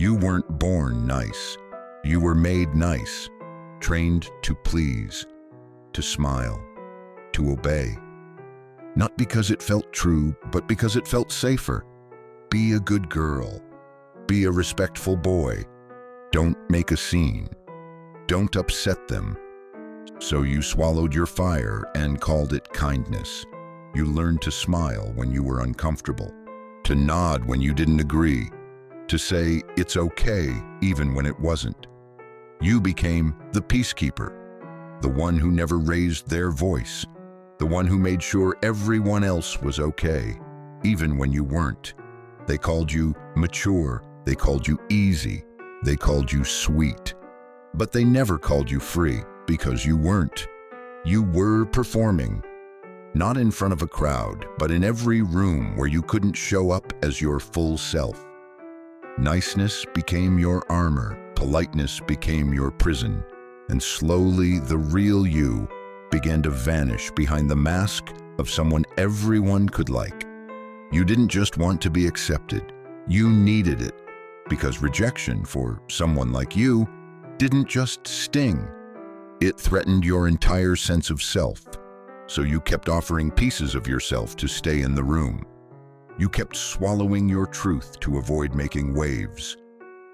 You weren't born nice. You were made nice, trained to please, to smile, to obey. Not because it felt true, but because it felt safer. Be a good girl. Be a respectful boy. Don't make a scene. Don't upset them. So you swallowed your fire and called it kindness. You learned to smile when you were uncomfortable, to nod when you didn't agree, to say it's okay even when it wasn't. You became the peacekeeper, the one who never raised their voice, the one who made sure everyone else was okay, even when you weren't. They called you mature, they called you easy, they called you sweet. But they never called you free, because you weren't. You were performing, not in front of a crowd, but in every room where you couldn't show up as your full self. Niceness became your armor, politeness became your prison, and slowly the real you began to vanish behind the mask of someone everyone could like. You didn't just want to be accepted, you needed it, because rejection for someone like you didn't just sting. It threatened your entire sense of self, so you kept offering pieces of yourself to stay in the room. You kept swallowing your truth to avoid making waves.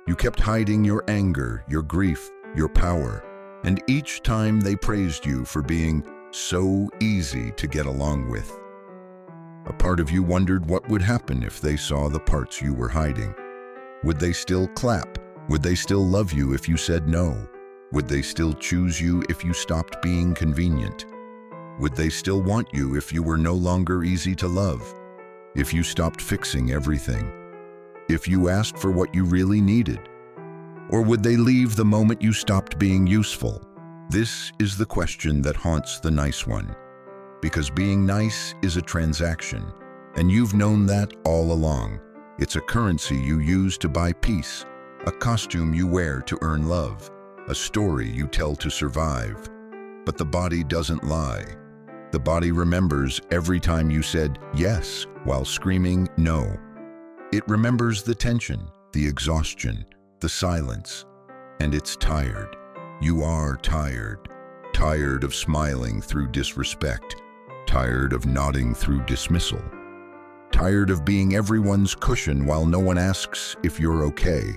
You kept hiding your anger, your grief, your power, and each time they praised you for being so easy to get along with. A part of you wondered what would happen if they saw the parts you were hiding. Would they still clap? Would they still love you if you said no? Would they still choose you if you stopped being convenient? Would they still want you if you were no longer easy to love? If you stopped fixing everything? If you asked for what you really needed? Or would they leave the moment you stopped being useful? This is the question that haunts the nice one. Because being nice is a transaction, and you've known that all along. It's a currency you use to buy peace, a costume you wear to earn love, a story you tell to survive. But the body doesn't lie. The body remembers every time you said yes while screaming no. It remembers the tension, the exhaustion, the silence, and it's tired. You are tired. Tired of smiling through disrespect. Tired of nodding through dismissal. Tired of being everyone's cushion while no one asks if you're okay.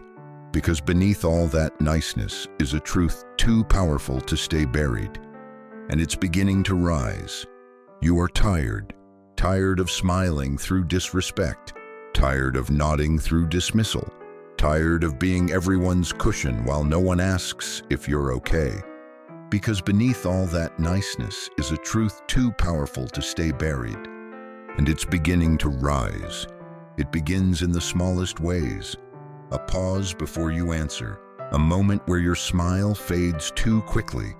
Because beneath all that niceness is a truth too powerful to stay buried. And it's beginning to rise. You are tired. Tired of smiling through disrespect. Tired of nodding through dismissal. Tired of being everyone's cushion while no one asks if you're okay. Because beneath all that niceness is a truth too powerful to stay buried. And it's beginning to rise. It begins in the smallest ways. A pause before you answer. A moment where your smile fades too quickly.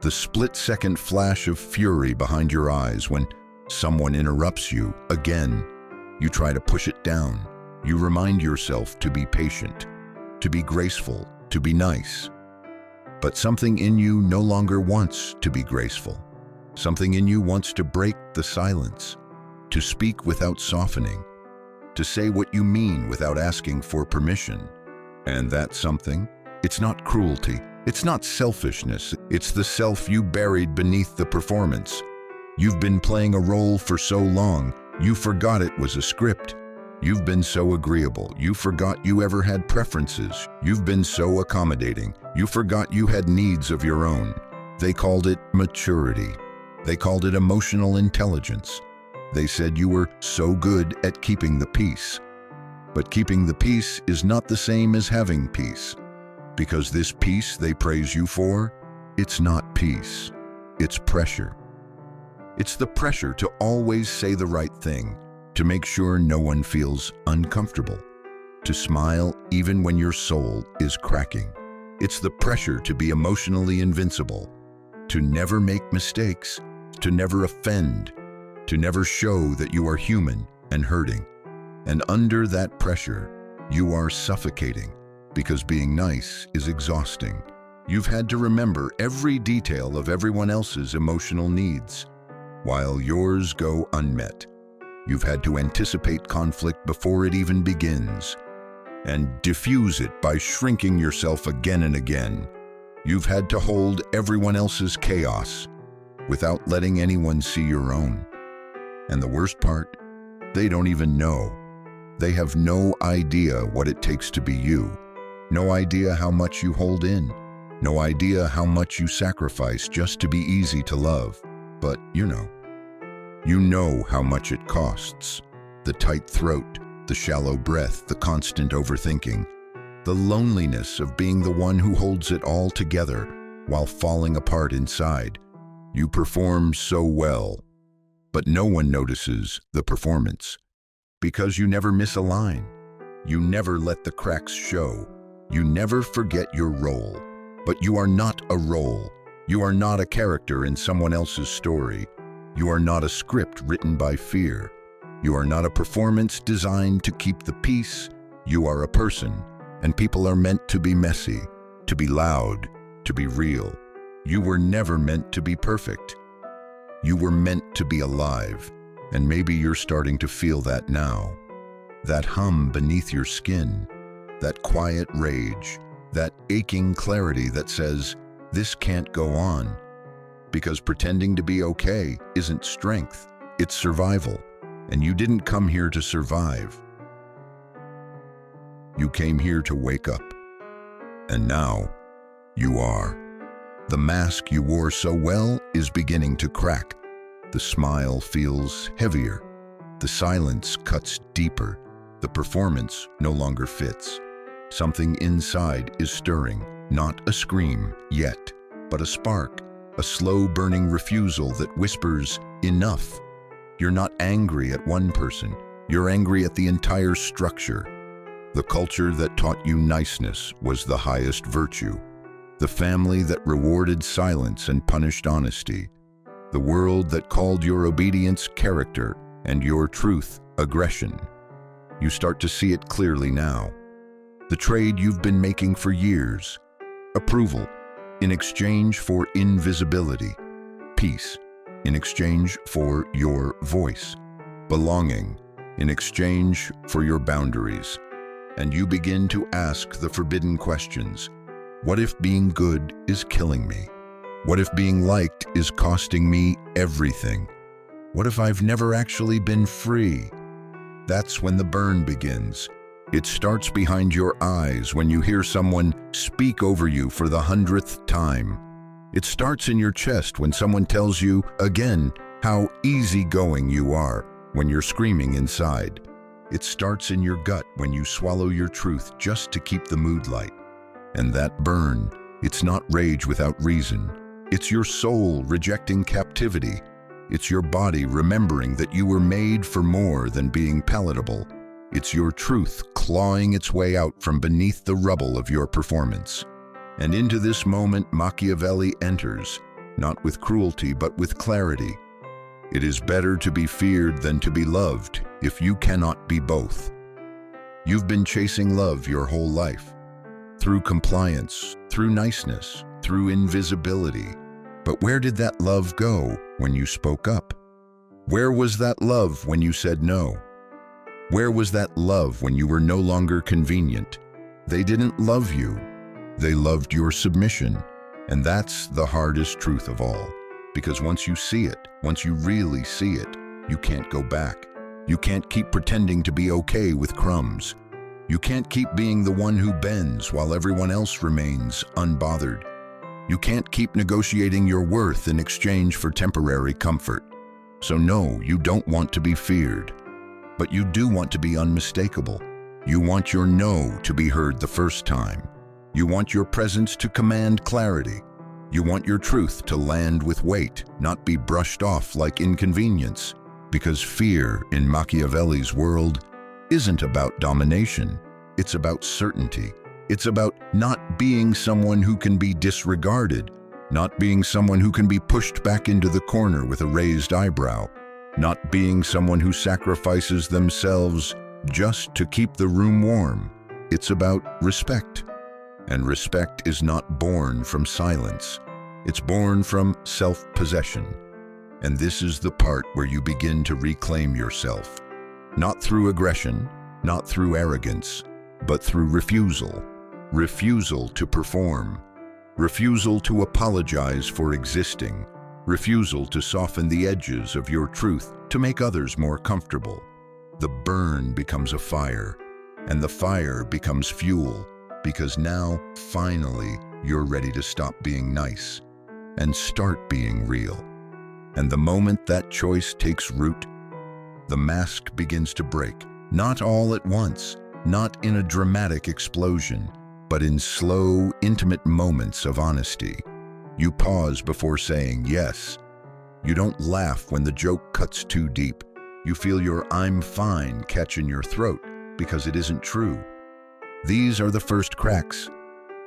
The split-second flash of fury behind your eyes when someone interrupts you again. You try to push it down. You remind yourself to be patient, to be graceful, to be nice. But something in you no longer wants to be graceful. Something in you wants to break the silence, to speak without softening, to say what you mean without asking for permission. And that something, it's not cruelty, it's not selfishness, it's the self you buried beneath the performance. You've been playing a role for so long, you forgot it was a script. You've been so agreeable, you forgot you ever had preferences. You've been so accommodating, you forgot you had needs of your own. They called it maturity. They called it emotional intelligence. They said you were so good at keeping the peace. But keeping the peace is not the same as having peace. Because this peace they praise you for, it's not peace, it's pressure. It's the pressure to always say the right thing, to make sure no one feels uncomfortable, to smile even when your soul is cracking. It's the pressure to be emotionally invincible, to never make mistakes, to never offend, to never show that you are human and hurting. And under that pressure, you are suffocating, because being nice is exhausting. You've had to remember every detail of everyone else's emotional needs, while yours go unmet. You've had to anticipate conflict before it even begins. and diffuse it by shrinking yourself again and again. You've had to hold everyone else's chaos without letting anyone see your own. And the worst part, they don't even know. They have no idea what it takes to be you. No idea how much you hold in. No idea how much you sacrifice just to be easy to love. But you know how much it costs. The tight throat, the shallow breath, the constant overthinking, the loneliness of being the one who holds it all together while falling apart inside. You perform so well, but no one notices the performance. Because you never miss a line. You never let the cracks show. You never forget your role. But you are not a role. You are not a character in someone else's story. You are not a script written by fear. You are not a performance designed to keep the peace. You are a person, and people are meant to be messy, to be loud, to be real. You were never meant to be perfect. You were meant to be alive, and maybe you're starting to feel that now. That hum beneath your skin, that quiet rage, that aching clarity that says, this can't go on. Because pretending to be okay isn't strength, it's survival. And you didn't come here to survive. You came here to wake up. And now, you are. The mask you wore so well is beginning to crack. The smile feels heavier. The silence cuts deeper. The performance no longer fits. Something inside is stirring, not a scream yet, but a spark, a slow-burning refusal that whispers, enough. You're not angry at one person, you're angry at the entire structure. The culture that taught you niceness was the highest virtue. The family that rewarded silence and punished honesty. The world that called your obedience character and your truth aggression. You start to see it clearly now. The trade you've been making for years. Approval in exchange for invisibility. Peace in exchange for your voice. Belonging in exchange for your boundaries. And you begin to ask the forbidden questions. What if being good is killing me? What if being liked is costing me everything? What if I've never actually been free? That's when the burn begins. It starts behind your eyes when you hear someone speak over you for the 100th time. It starts in your chest when someone tells you, again, how easygoing you are when you're screaming inside. It starts in your gut when you swallow your truth just to keep the mood light. And that burn, it's not rage without reason. It's your soul rejecting captivity. It's your body remembering that you were made for more than being palatable. It's your truth clawing its way out from beneath the rubble of your performance. And into this moment Machiavelli enters, not with cruelty but with clarity. It is better to be feared than to be loved if you cannot be both. You've been chasing love your whole life. Through compliance, through niceness, through invisibility. But where did that love go when you spoke up? Where was that love when you said no? Where was that love when you were no longer convenient? They didn't love you. They loved your submission. And that's the hardest truth of all. Because once you see it, once you really see it, you can't go back. You can't keep pretending to be okay with crumbs. You can't keep being the one who bends while everyone else remains unbothered. You can't keep negotiating your worth in exchange for temporary comfort. So no, you don't want to be feared. But you do want to be unmistakable. You want your no to be heard the first time. You want your presence to command clarity. You want your truth to land with weight, not be brushed off like inconvenience. Because fear in Machiavelli's world isn't about domination. It's about certainty. It's about not being someone who can be disregarded, not being someone who can be pushed back into the corner with a raised eyebrow, not being someone who sacrifices themselves just to keep the room warm. It's about respect. And respect is not born from silence. It's born from self-possession. And this is the part where you begin to reclaim yourself. Not through aggression, not through arrogance, but through refusal. Refusal to perform. Refusal to apologize for existing. Refusal to soften the edges of your truth to make others more comfortable. The burn becomes a fire, and the fire becomes fuel, because now, finally, you're ready to stop being nice and start being real. And the moment that choice takes root, the mask begins to break, not all at once, not in a dramatic explosion, but in slow, intimate moments of honesty. You pause before saying yes. You don't laugh when the joke cuts too deep. You feel your "I'm fine" catch in your throat because it isn't true. These are the first cracks,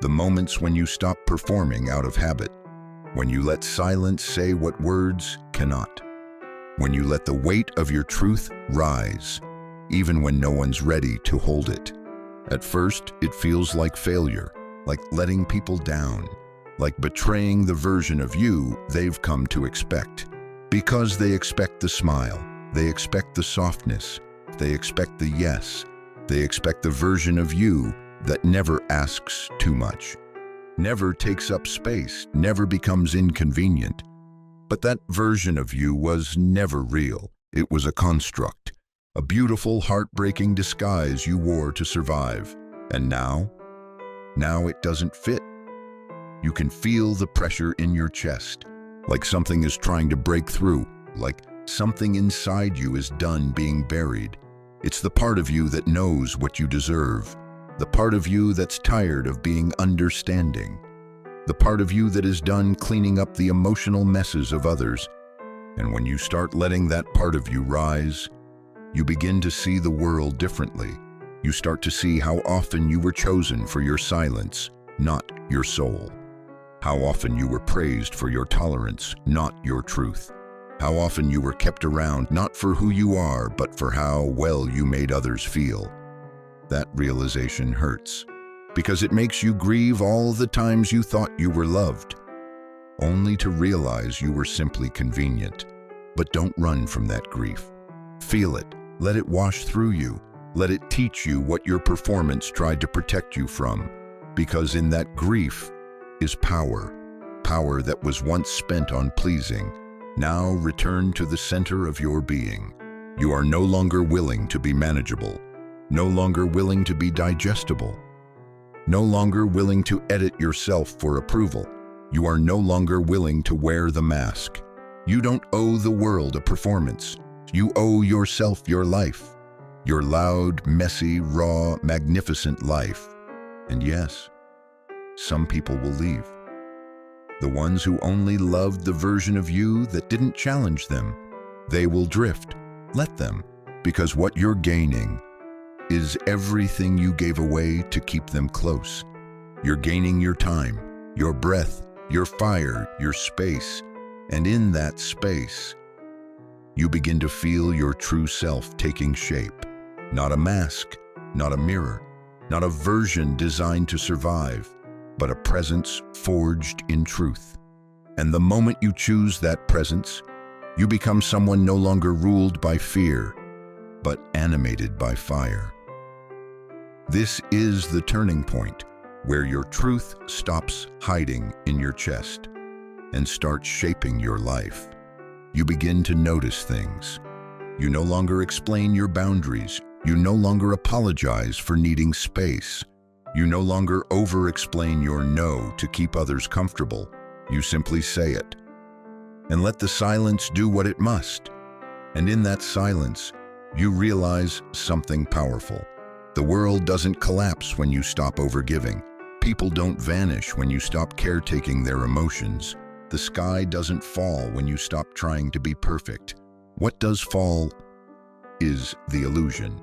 the moments when you stop performing out of habit, when you let silence say what words cannot, when you let the weight of your truth rise, even when no one's ready to hold it. At first, it feels like failure, like letting people down, like betraying the version of you they've come to expect. Because they expect the smile, they expect the softness, they expect the yes, they expect the version of you that never asks too much, never takes up space, never becomes inconvenient. But that version of you was never real. It was a construct, a beautiful, heartbreaking disguise you wore to survive. And now it doesn't fit. You can feel the pressure in your chest, like something is trying to break through, like something inside you is done being buried. It's the part of you that knows what you deserve, the part of you that's tired of being understanding, the part of you that is done cleaning up the emotional messes of others. And when you start letting that part of you rise, you begin to see the world differently. You start to see how often you were chosen for your silence, not your soul. How often you were praised for your tolerance, not your truth. How often you were kept around not for who you are, but for how well you made others feel. That realization hurts, because it makes you grieve all the times you thought you were loved, only to realize you were simply convenient. But don't run from that grief. Feel it. Let it wash through you. Let it teach you what your performance tried to protect you from, because in that grief is power. Power that was once spent on pleasing, now returned to the center of your being. You are no longer willing to be manageable, no longer willing to be digestible, no longer willing to edit yourself for approval. You are no longer willing to wear the mask. You don't owe the world a performance. You owe yourself your life, your loud, messy, raw, magnificent life. And yes, some people will leave. The ones who only loved the version of you that didn't challenge them. They will drift. Let them, because what you're gaining is everything you gave away to keep them close. You're gaining your time, your breath, your fire, your space. And in that space, you begin to feel your true self taking shape. Not a mask, not a mirror, not a version designed to survive, but a presence forged in truth. And the moment you choose that presence, you become someone no longer ruled by fear, but animated by fire. This is the turning point where your truth stops hiding in your chest and starts shaping your life. You begin to notice things. You no longer explain your boundaries. You no longer apologize for needing space. You no longer over-explain your no to keep others comfortable. You simply say it. And let the silence do what it must. And in that silence, you realize something powerful. The world doesn't collapse when you stop overgiving. People don't vanish when you stop caretaking their emotions. The sky doesn't fall when you stop trying to be perfect. What does fall is the illusion.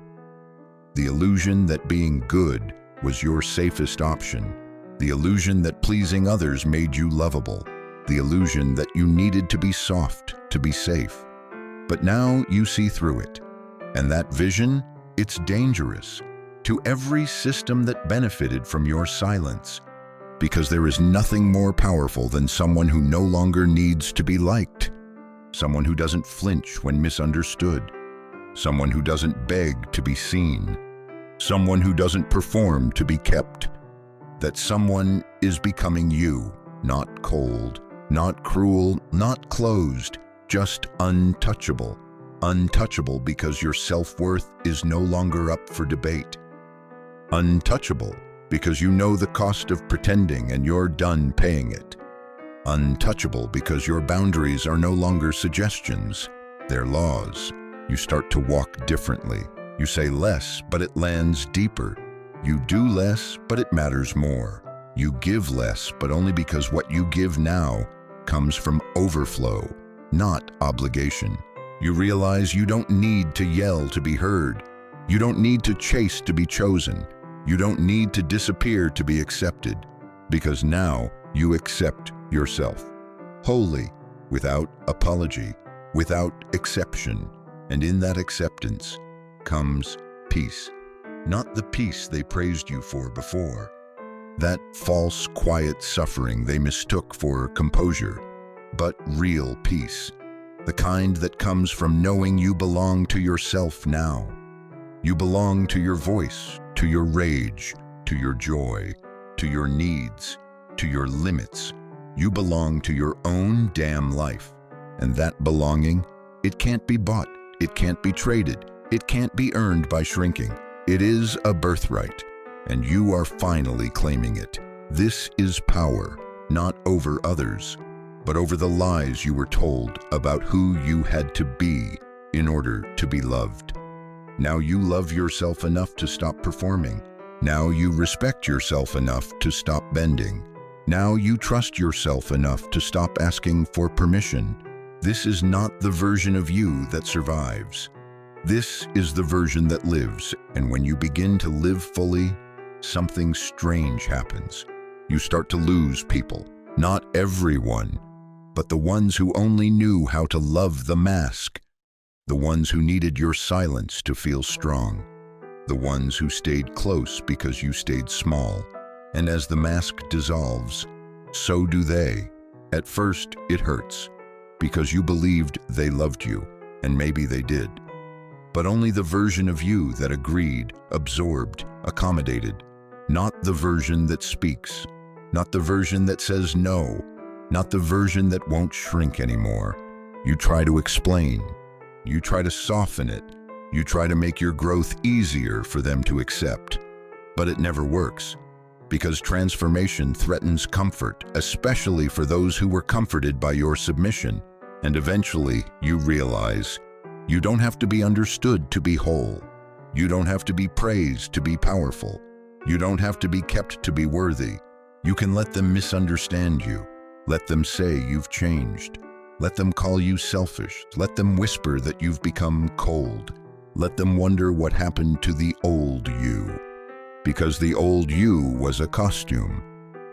The illusion that being good was your safest option. The illusion that pleasing others made you lovable. The illusion that you needed to be soft, to be safe. But now you see through it. And that vision, it's dangerous to every system that benefited from your silence. Because there is nothing more powerful than someone who no longer needs to be liked. Someone who doesn't flinch when misunderstood. Someone who doesn't beg to be seen. someone who doesn't perform to be kept, that someone is becoming you, not cold, not cruel, not closed, just untouchable. Untouchable because your self-worth is no longer up for debate. Untouchable because you know the cost of pretending and you're done paying it. Untouchable because your boundaries are no longer suggestions, they're laws. You start to walk differently. You say less, but it lands deeper. You do less, but it matters more. You give less, but only because what you give now comes from overflow, not obligation. You realize you don't need to yell to be heard. You don't need to chase to be chosen. You don't need to disappear to be accepted, because now you accept yourself, wholly, without apology, without exception. And in that acceptance comes peace. Not the peace they praised you for before. That false, quiet suffering they mistook for composure, but real peace. The kind that comes from knowing you belong to yourself now. You belong to your voice, to your rage, to your joy, to your needs, to your limits. You belong to your own damn life. And that belonging, it can't be bought, it can't be traded, it can't be earned by shrinking. It is a birthright, and you are finally claiming it. This is power, not over others, but over the lies you were told about who you had to be in order to be loved. Now you love yourself enough to stop performing. Now you respect yourself enough to stop bending. Now you trust yourself enough to stop asking for permission. This is not the version of you that survives. This is the version that lives, and when you begin to live fully, something strange happens. You start to lose people. Not everyone, but the ones who only knew how to love the mask. The ones who needed your silence to feel strong. The ones who stayed close because you stayed small. And as the mask dissolves, so do they. At first, it hurts, because you believed they loved you, and maybe they did. But only the version of you that agreed, absorbed, accommodated. Not the version that speaks. Not the version that says no. Not the version that won't shrink anymore. You try to explain. You try to soften it. You try to make your growth easier for them to accept. But it never works, because transformation threatens comfort, especially for those who were comforted by your submission. And eventually, you realize you don't have to be understood to be whole. You don't have to be praised to be powerful. You don't have to be kept to be worthy. You can let them misunderstand you. Let them say you've changed. Let them call you selfish. Let them whisper that you've become cold. Let them wonder what happened to the old you. Because the old you was a costume.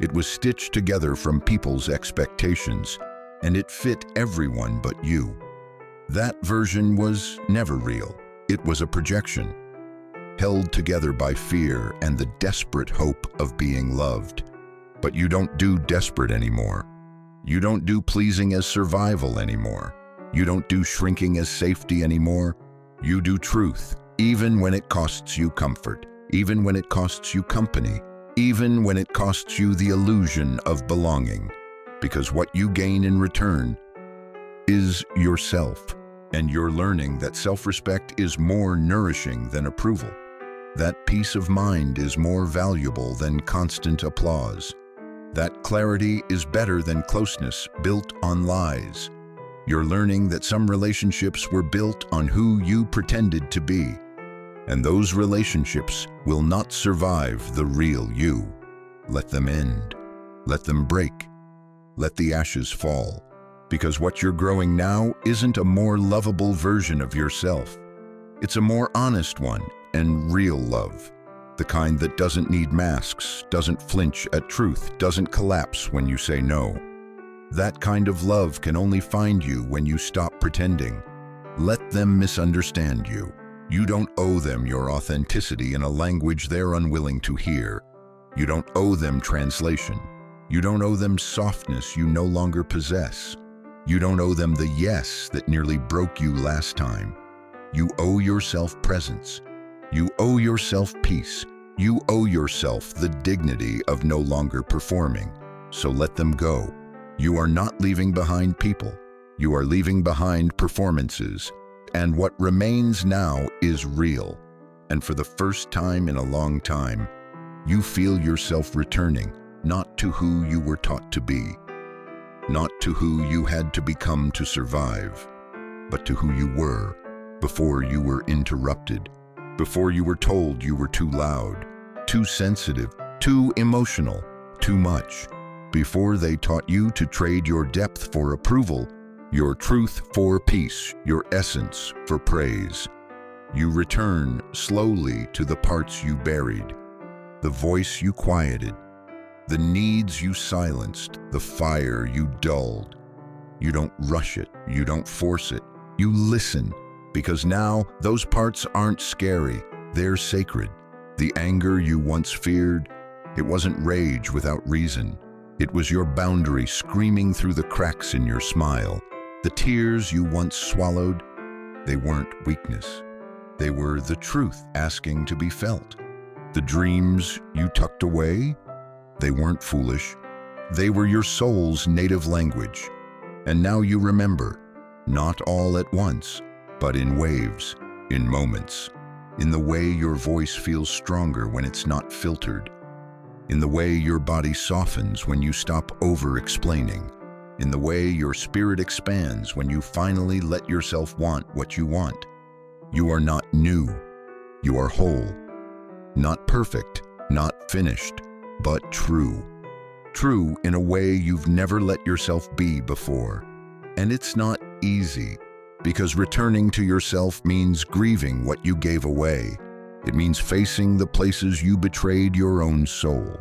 It was stitched together from people's expectations, and it fit everyone but you. That version was never real. It was a projection, held together by fear and the desperate hope of being loved. But you don't do desperate anymore. You don't do pleasing as survival anymore. You don't do shrinking as safety anymore. You do truth, even when it costs you comfort, even when it costs you company, even when it costs you the illusion of belonging. Because what you gain in return is yourself, and you're learning that self-respect is more nourishing than approval. That peace of mind is more valuable than constant applause. That clarity is better than closeness built on lies. You're learning that some relationships were built on who you pretended to be, and those relationships will not survive the real you. Let them end. Let them break. Let the ashes fall. Because what you're growing now isn't a more lovable version of yourself. It's a more honest one and real love. The kind that doesn't need masks, doesn't flinch at truth, doesn't collapse when you say no. That kind of love can only find you when you stop pretending. Let them misunderstand you. You don't owe them your authenticity in a language they're unwilling to hear. You don't owe them translation. You don't owe them softness you no longer possess. You don't owe them the yes that nearly broke you last time. You owe yourself presence. You owe yourself peace. You owe yourself the dignity of no longer performing. So let them go. You are not leaving behind people. You are leaving behind performances. And what remains now is real. And for the first time in a long time, you feel yourself returning, not to who you were taught to be, not to who you had to become to survive, but to who you were before you were interrupted, before you were told you were too loud, too sensitive, too emotional, too much, before they taught you to trade your depth for approval, your truth for peace, your essence for praise. You return slowly to the parts you buried, the voice you quieted, the needs you silenced, the fire you dulled. You don't rush it, you don't force it, you listen, because now those parts aren't scary, they're sacred. The anger you once feared, it wasn't rage without reason. It was your boundary screaming through the cracks in your smile. The tears you once swallowed, they weren't weakness. They were the truth asking to be felt. The dreams you tucked away, they weren't foolish. They were your soul's native language. And now you remember, not all at once, but in waves, in moments, in the way your voice feels stronger when it's not filtered, in the way your body softens when you stop over-explaining, in the way your spirit expands when you finally let yourself want what you want. You are not new, you are whole. Not perfect, not finished, but true. True in a way you've never let yourself be before. And it's not easy, because returning to yourself means grieving what you gave away. It means facing the places you betrayed your own soul.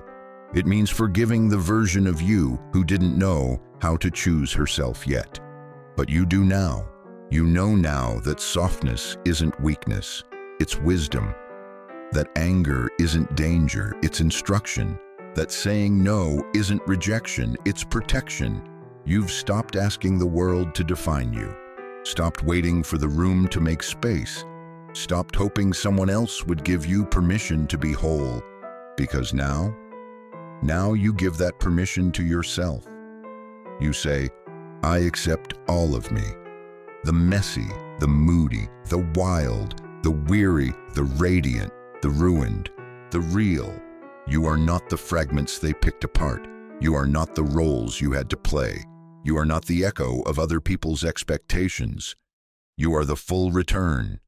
It means forgiving the version of you who didn't know how to choose herself yet. But you do now. You know now that softness isn't weakness, it's wisdom. That anger isn't danger, it's instruction. That saying no isn't rejection, it's protection. You've stopped asking the world to define you. Stopped waiting for the room to make space. Stopped hoping someone else would give you permission to be whole. Because now you give that permission to yourself. You say, I accept all of me. The messy, the moody, the wild, the weary, the radiant, the ruined, the real. You are not the fragments they picked apart. You are not the roles you had to play. You are not the echo of other people's expectations. You are the full return,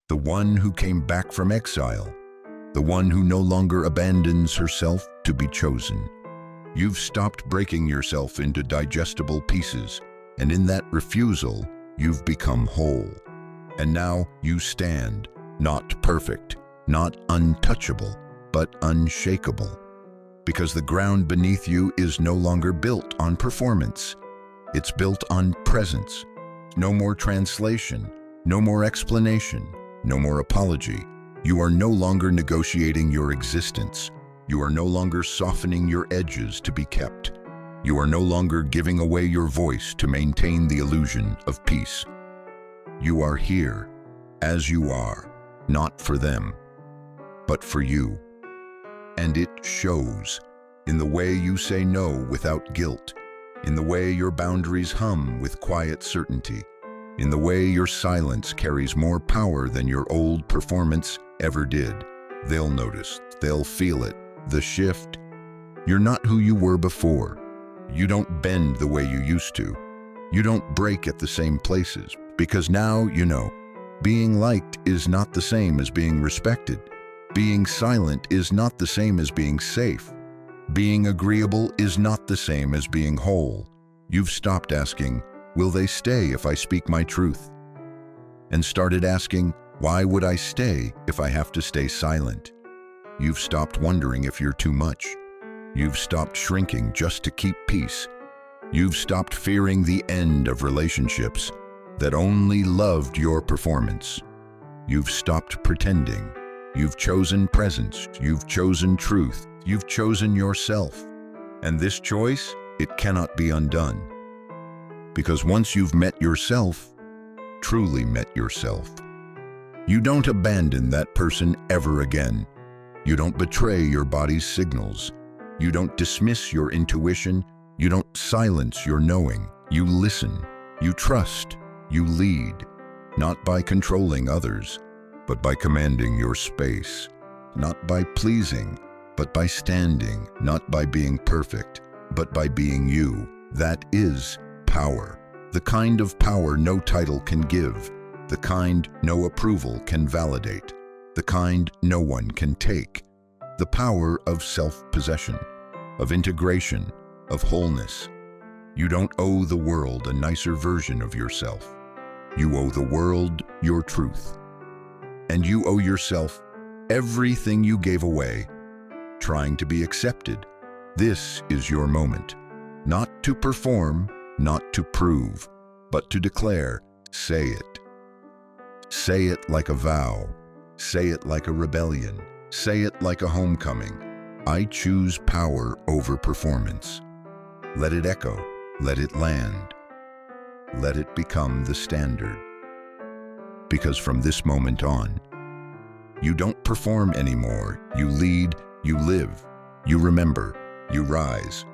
the one who came back from exile, the one who no longer abandons herself to be chosen. You've stopped breaking yourself into digestible pieces, and in that refusal, you've become whole. And now you stand, not perfect, not untouchable, but unshakable. Because the ground beneath you is no longer built on performance. It's built on presence. No more translation, no more explanation, no more apology. You are no longer negotiating your existence. You are no longer softening your edges to be kept. You are no longer giving away your voice to maintain the illusion of peace. You are here, as you are, not for them, but for you. And it shows in the way you say no without guilt, in the way your boundaries hum with quiet certainty, in the way your silence carries more power than your old performance ever did. They'll notice, they'll feel it, the shift. You're not who you were before. You don't bend the way you used to. You don't break at the same places, because now you know, being liked is not the same as being respected. Being silent is not the same as being safe. Being agreeable is not the same as being whole. You've stopped asking, will they stay if I speak my truth? And started asking, why would I stay if I have to stay silent? You've stopped wondering if you're too much. You've stopped shrinking just to keep peace. You've stopped fearing the end of relationships that only loved your performance. You've stopped pretending. You've chosen presence. You've chosen truth. You've chosen yourself. And this choice, it cannot be undone. Because once you've met yourself, truly met yourself, You don't abandon that person ever again. You don't betray your body's signals. You don't dismiss your intuition. You don't silence your knowing. You listen. You trust. You lead. Not by controlling others, but by commanding your space. Not by pleasing, but by standing. Not by being perfect, but by being you. That is power. The kind of power no title can give. The kind no approval can validate. The kind no one can take. The power of self-possession, of integration, of wholeness. You don't owe the world a nicer version of yourself. You owe the world your truth. And you owe yourself everything you gave away, trying to be accepted. This is your moment. Not to perform, not to prove, but to declare, say it. Say it like a vow. Say it like a rebellion. Say it like a homecoming. I choose power over performance. Let it echo. Let it land. Let it become the standard. Because from this moment on, you don't perform anymore. You lead, you live, you remember, you rise.